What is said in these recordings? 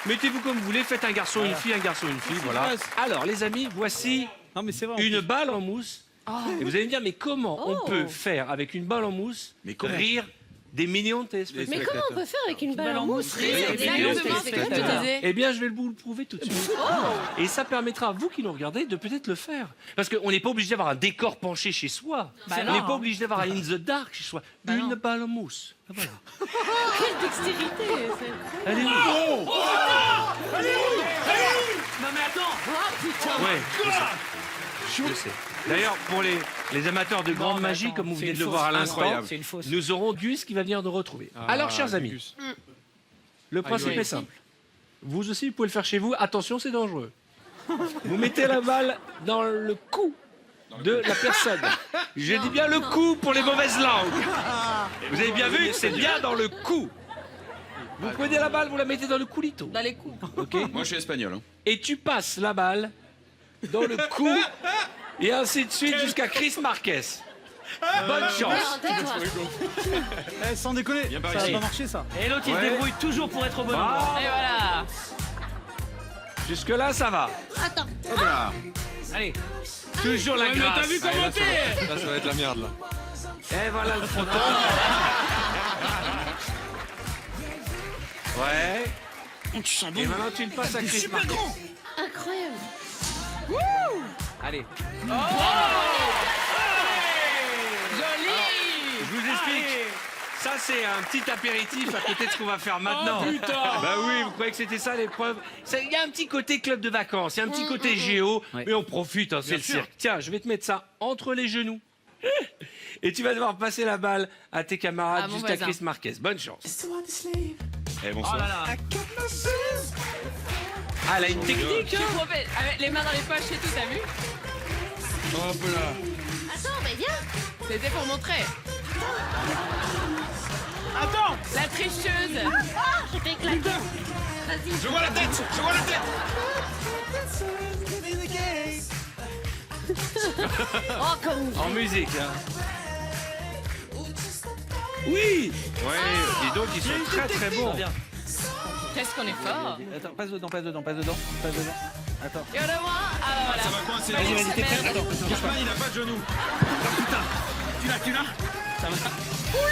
Mettez-vous comme vous voulez, faites un garçon, une fille, un garçon, une fille, voilà. Alors, les amis, voici Non, mais c'est vrai. une balle en mousse. Et vous allez me dire, mais comment on peut faire avec une balle en mousse rire des millions de téléspectateurs? Mais comment on peut faire avec une balle en mousse? Exactement, c'est comme je te disais. Eh bien, je vais vous le prouver tout de suite. Et ça permettra à vous qui nous regardez de peut-être le faire. Parce qu'on n'est pas obligé d'avoir un décor penché chez soi. Bah on non. n'est pas obligé d'avoir un in the dark chez soi. Une balle en mousse. Ah, voilà. Quelle dextérité! Allez, Non, mais attends. Ouais, je sais. D'ailleurs, pour les amateurs de grande magie, comme vous venez de le voir à l'instant, C'est une fausse. nous aurons Gus qui va venir nous retrouver. Alors, chers amis, le principe est simple. Vous aussi, vous pouvez le faire chez vous. Attention, c'est dangereux. Vous mettez la balle dans le cou de la personne. Je dis bien le cou pour les mauvaises langues. Vous avez bien vu que c'est bien dans le cou. Vous prenez la balle, vous la mettez dans le coulito. Dans les coups. Ok. Moi, je suis espagnol. Hein. Et tu passes la balle dans le cou et ainsi de suite jusqu'à Chris Marquez. Bonne chance. Sans déconner, ça va pas marcher ça. Et l'autre, il se débrouille toujours pour être au bon endroit. Et voilà. Jusque-là, ça va. Attends. Hop là. Allez. Toujours la grâce. T'as vu comment t'es? Là, ça va être la merde, là. Et voilà le frotton. Ouais. Tu sens Et maintenant, tu le passes à Chris Marquez. Incroyable. Allez. Joli. Je vous explique. Ça, c'est un petit apéritif à côté de ce qu'on va faire maintenant. Bah oui, vous croyez que c'était ça l'épreuve? Il y a un petit côté club de vacances, il y a un petit côté géo, mais on profite, hein, c'est le cirque. Tiens, je vais te mettre ça entre les genoux. Et tu vas devoir passer la balle à tes camarades À mon jusqu'à voisin. Chris Marquez. Bonne chance. Eh, bonsoir. Ah, elle a une technique. Tu prophètes. Avec les mains dans les poches et tout, t'as vu? Hop là. Attends, mais viens. C'était pour montrer. Attends. La tricheuse. Je fais claquer. Vas-y. Je vois la tête. Je vois la tête. Oh, comme En musique, hein. Oui. Ouais, dis donc, ils sont très très bons. Qu'est-ce qu'on est fort. Attends, passe dedans. Attends. Et au revoir. Ah bah voilà. Ça va coincer. Vas-y, t'es prêt? Attends. Gaspard, il a pas de genoux. Tu l'as. Ça va.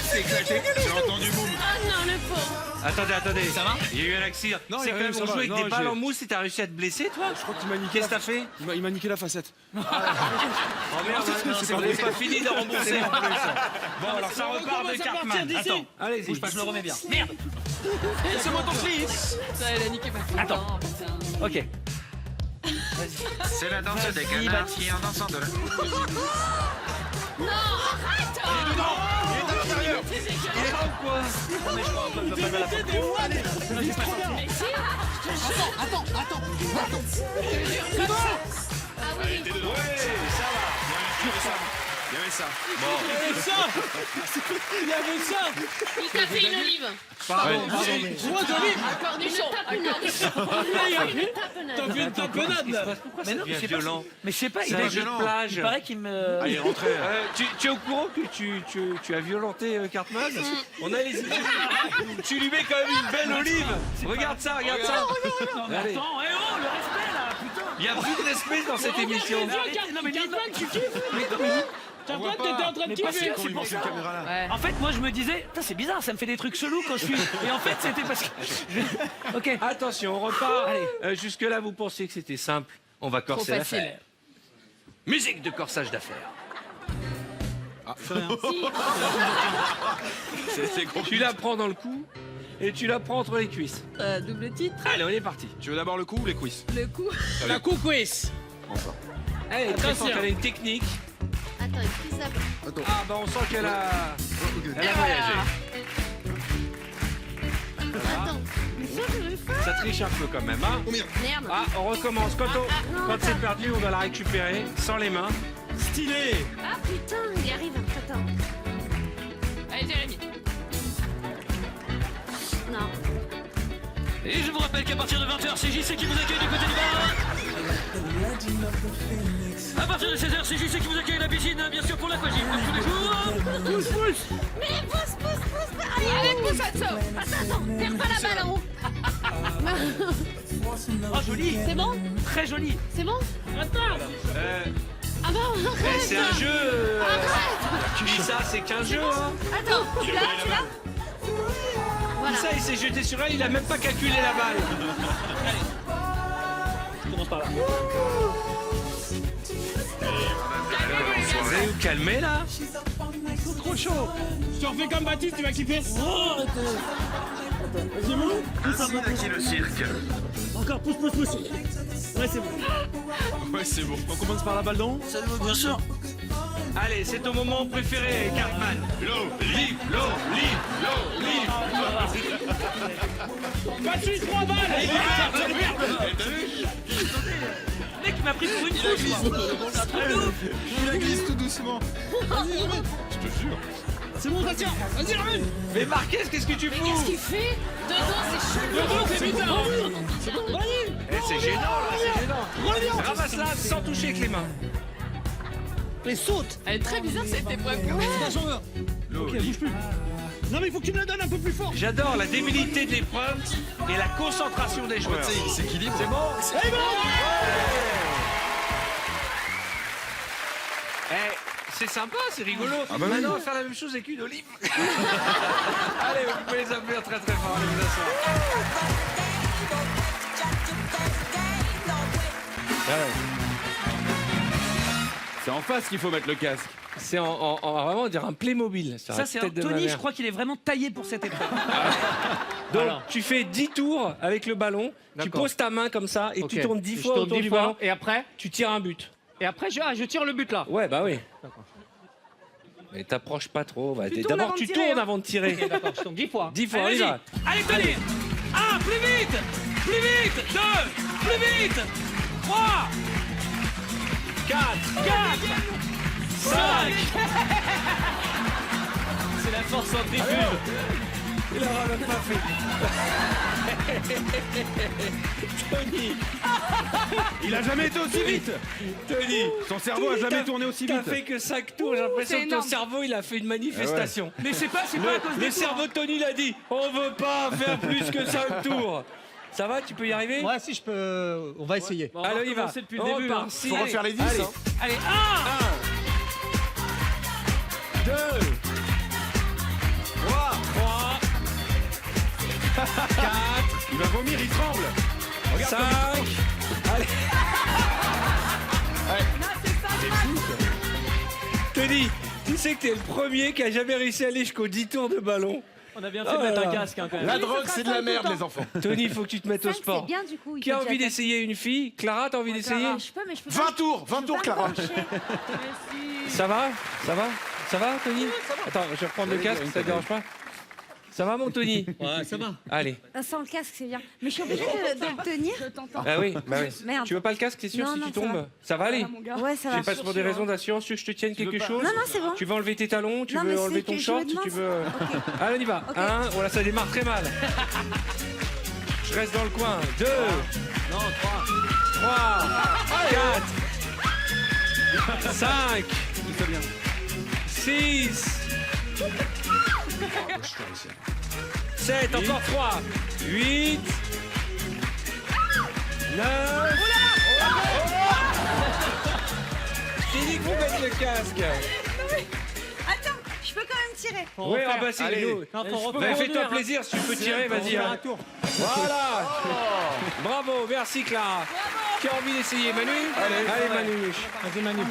C'est éclaté. J'ai entendu boum. Ah non, le pauvre. Attendez. Ça va? Il y a eu un accident. Non, C'est il y a quand rien, même, ça on va. joue avec Non, des balles j'ai- en mousse et t'as réussi à te blesser, toi? Je crois qu'il m'a niqué. Qu'est-ce que t'as fait? Il m'a niqué la facette. Oh merde, on n'est pas fini de rembourser en plus. Bon, alors ça repart de Cartman. Attends, allez-y. Bouge pas, je le remets bien. Merde. Laissez-moi ton slip. Ça, elle a niqué ma fille. Attends. Putain. Ok. C'est la danse des canards qui en dansant de là. Non, arrête. Il est là ou quoi? Mais si. Il y avait ça. Il y avait ça. Il t'a fait une olive. Pardon. Un cornichon. Un cornichon. T'as fait une tapenade là. Mais non, devient je sais pas. violent. Mais je sais pas, C'est il un est jeu de plage. Il paraît qu'il me. Allez, rentrez. Tu es au courant que tu as violenté Cartman? On a les images. Tu lui mets quand même une belle olive. Regarde ça, regarde ça. Non, mais Allez. attends, eh oh, le respect là, putain. Il y a plus de respect dans cette émission. Non, mais dis-moi, tu kiffes. Cartman, t'étais en train de mais parce kiffer. que c'est pour ça. Ouais. En fait, moi, je me disais, putain, c'est bizarre, ça me fait des trucs chelous quand je suis. Et en fait, c'était parce que. Ok. Attention, on repart. Allez. Jusque-là, vous pensiez que c'était simple. On va Trop corser facile. l'affaire. Musique de corsage d'affaires. C'est gros. Tu la prends dans le cou et tu la prends entre les cuisses. Double titre. Allez, on est parti. Tu veux d'abord le coup ou les cuisses? Le coup. La coucouisse. Elle est très Attention. forte, elle a une technique. Attends, il fait ça. Ah bah on sent qu'elle a Et voyagé. Attends. Mais ça, je le fais. Ça triche un peu quand même, hein. Merde. Ah, on recommence. Quand non, quand c'est attends. perdu, on va la récupérer sans les mains. Stylé. Ah putain, il y arrive. Attends. Allez, Jérémy. Non. Et je vous rappelle qu'à partir de 20h, c'est JC qui vous accueille du côté du bar. À partir de 16h, c'est JC qui vous accueille à la piscine, bien sûr, pour l'aquagym, comme tous les jours. Pousse, pousse. Mais pousse. Allez, pousse, Atso. Attends, perds pas la balle en haut. Oh, joli. C'est bon? Très joli. C'est bon? Attends. Ah bah arrête. C'est un jeu. Arrête. Tu dis ça, c'est qu'un jeu. Hein. Attends, tu l'as? Voilà. Ça, il s'est jeté sur elle, il a même pas calculé la balle. Je commence par là. Vous allez vous calmer là? C'est trop chaud. Je te refais comme Baptiste, tu vas kiffer. Ainsi naquit le cirque. Encore, pousse. Ouais, c'est bon. Ouais, c'est bon. On commence par la balle d'en haut. Bien sûr. Allez, c'est ton moment préféré, Cartman. L'eau. Battu 3 balles. Le mec, il m'a pris pour une fouche. Il la glisse tout doucement. Vas-y, ramène. Je te jure. C'est bon, Bastien. Vas-y, ramène. Mais Marquez, qu'est-ce que tu fous? Qu'est-ce qu'il fait? Dedans, c'est chelou. Dedans, c'est bizarre. Eh, c'est gênant là, c'est gênant. Ramasse-la sans toucher avec les mains. Mais saute. Elle est très bizarre cette épreuve quand même. Ta jambe. Ok, bouge plus. Non, mais il faut que tu me la donnes un peu plus fort. J'adore la débilité de l'épreuve et la concentration des joueurs. il s'équilibre. C'est bon? C'est bon. Eh, c'est sympa, c'est rigolo. Maintenant, on va faire la même chose avec une olive. Allez, vous pouvez les appeler très très fort. Allez, vous asseoir. C'est en face qu'il faut mettre le casque. C'est vraiment on dirait un Playmobil. Ça, c'est un Tony, je crois qu'il est vraiment taillé pour cette épreuve. Donc, Alors. tu fais 10 tours avec le ballon, tu D'accord. poses ta main comme ça et tu tournes 10 Je fois tourne autour 10 du fois, ballon. et après Tu tires un but. Et après, je tire le but là. Ouais, bah oui. Mais t'approches pas trop. Bah, Tu tournes d'abord, avant de tu tirer, tournes hein. avant de tirer. Ok, d'accord, je tourne 10 fois. 10 fois, on y Allez, va. vas-y. Allez, Tony. 1, plus vite. Plus vite. 2, plus vite. 3, 4, 5. C'est la force centrifuge. Il aura même pas fait. Tony, Il a jamais été aussi vite. Tony, Son cerveau a jamais tourné aussi t'as vite. fait que 5 tours. J'ai l'impression c'est que ton énorme. cerveau, il a fait une manifestation. Mais c'est pas à cause Le des cerveau de Tony l'a dit. On veut pas faire plus que 5 tours. Ça va, tu peux y arriver? Ouais, si je peux. On va essayer. Bon, on va Allez, on y va. recommencer depuis le On début. repart. Hein. Si, Faut allez. refaire les 10. Allez. Hein. Allez, 1, 2, 3, 4, Il va vomir, il tremble. Regarde 5. comme Allez. Tony, tu sais que t'es le premier qui a jamais réussi à aller jusqu'aux 10 tours de ballon. on a bien fait de mettre un casque hein, quand même. La drogue, c'est de la merde, les enfants. Tony, il faut que tu te mettes au C'est sport. bien du coup. il Qui a peut envie déjà d'essayer une fille? Clara, t'as envie d'essayer? Je peux, mais je peux 20 pas. tours, 20 tours, Clara. Ça va? Ça va? Ça va, Tony? Attends, je vais reprendre le casque, ça te dérange pas? Ça va, mon Tony? Ouais, ça va. Allez. Sans le casque, c'est bien. Mais je suis obligée de le tenir. Ah oui, bah oui. Merde. Tu veux pas le casque, c'est sûr, Non, si non, tu ça tombes? va. Ça va aller? Ouais, ça Tu va. passes pour des raisons d'assurance, tu veux que je te tienne quelque chose? Non, non, c'est bon. Tu veux enlever tes talons? Tu Non, veux mais enlever c'est ton que je short? me demande. Tu veux... Ok. Allez, on y va. Ok. 1, voilà, ça démarre très mal. Je reste dans le coin. 2, Non, 3. 3, 4, 5, 6, 7, encore 3, 8, 9. Je t'ai dit qu'il faut mettre le casque. Attends, je peux quand même tirer. Oui, ah bah c'est Allez. nous. Non, faut Bah, refaire. fais-toi plaisir si tu peux tirer, vas-y. hein. Voilà. Bravo, merci Clara. Qui a envie d'essayer, Manu? Allez Manu. Vas-y, Manu.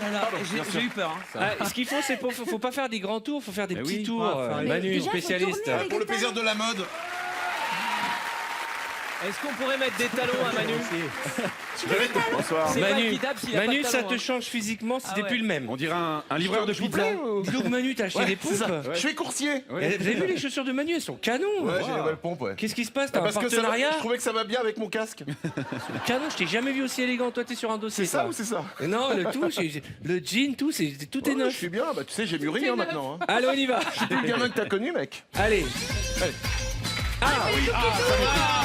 J'ai eu peur. Hein. Ah, ce qu'il faut, c'est faut pas faire des grands tours, faut faire des petits oui. tours. Ah, faire Manu, déjà, faut spécialiste. tourner avec Pour le plaisir de la mode. Est-ce qu'on pourrait mettre des talons à Manu? Bonsoir. C'est pas Manu, équitable s'il a pas de Manu, ça talons, te hein. change physiquement si Ah t'es ouais. plus le même. On dirait un livreur de pizza. Dis donc Manu, t'as acheté des pompes? Je suis coursier. Vous avez vu les chaussures de Manu, elles sont canons. Ouais, j'ai les nouvelles pompes, ouais. Qu'est-ce qui se passe? T'as un Parce que ça va- partenariat? je trouvais que ça va bien avec mon casque. Canon, je t'ai jamais vu aussi élégant. Toi, t'es sur un dossier. C'est ça toi. ou c'est ça? Non, le tout, le jean, tout est Ouais, neuf. je suis bien, bah tu sais, j'ai mûri hein, maintenant. Hein. Allez, on y va. T'es le gamin que t'as connu, mec. Allez.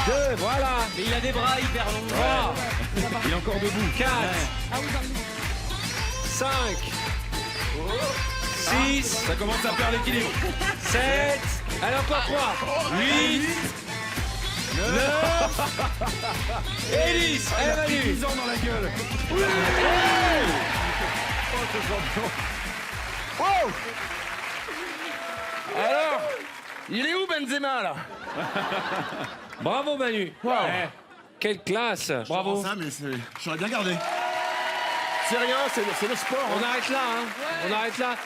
Deux, voilà. Mais il a des bras hyper longs. 3, Il est encore debout. 4, 5, 6, Ça commence à perdre l'équilibre. 7, allez encore 3, 8, Et 10. Allez, Manu. 10 ans dans la gueule. Oh alors, il est où Benzema là? Bravo, Manu. Ouais. Quelle classe. Bravo. Ça, mais j'aurais bien gardé. C'est rien, c'est le sport. On arrête là, hein. On arrête là.